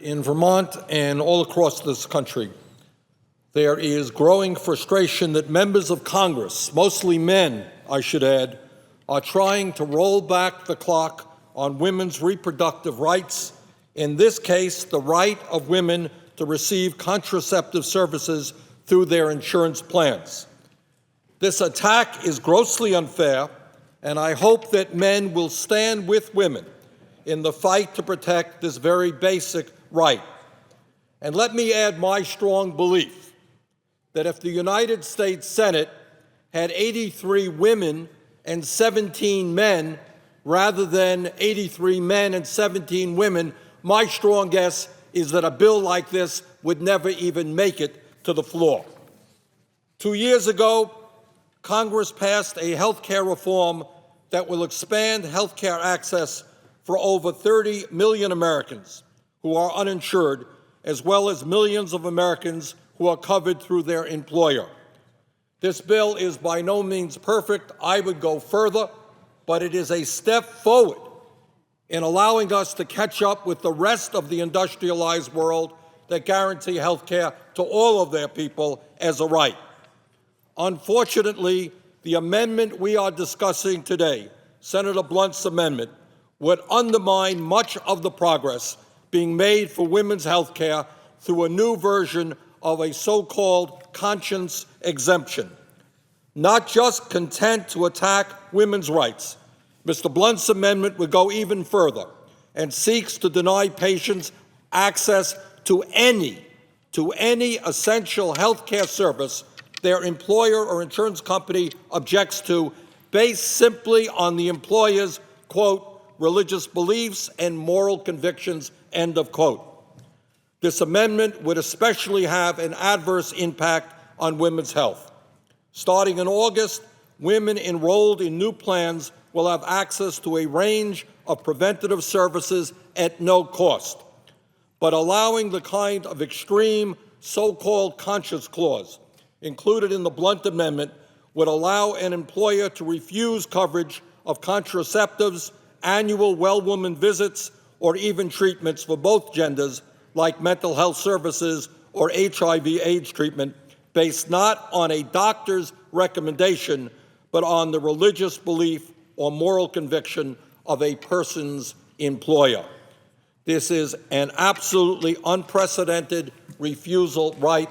In Vermont and all across this country, there is growing frustration that members of Congress, mostly men, I should add, are trying to roll back the clock on women's reproductive rights, in this case, the right of women to receive contraceptive services through their insurance plans. This attack is grossly unfair, and I hope that men will stand with women in the fight to protect this very basic right. And let me add my strong belief that if the United States Senate had 83 women and 17 men rather than 83 men and 17 women, my strong guess is that a bill like this would never even make it to the floor. 2 years ago, Congress passed a health care reform that will expand health care access for over 30 million Americans who are uninsured, as well as millions of Americans who are covered through their employer. This bill is by no means perfect. I would go further, but it is a step forward in allowing us to catch up with the rest of the industrialized world that guarantee health care to all of their people as a right. Unfortunately, the amendment we are discussing today, Senator Blunt's amendment, would undermine much of the progress being made for women's health care through a new version of a so-called conscience exemption. Not just content to attack women's rights, Mr. Blunt's amendment would go even further and seeks to deny patients access to any essential health care service their employer or insurance company objects to, based simply on the employer's, quote, religious beliefs and moral convictions, end of quote. This amendment would especially have an adverse impact on women's health. Starting in August, women enrolled in new plans will have access to a range of preventative services at no cost. But allowing the kind of extreme so-called conscience clause included in the Blunt Amendment would allow an employer to refuse coverage of contraceptives, annual well-woman visits, or even treatments for both genders like mental health services or HIV/AIDS treatment based not on a doctor's recommendation, but on the religious belief or moral conviction of a person's employer. This is an absolutely unprecedented refusal right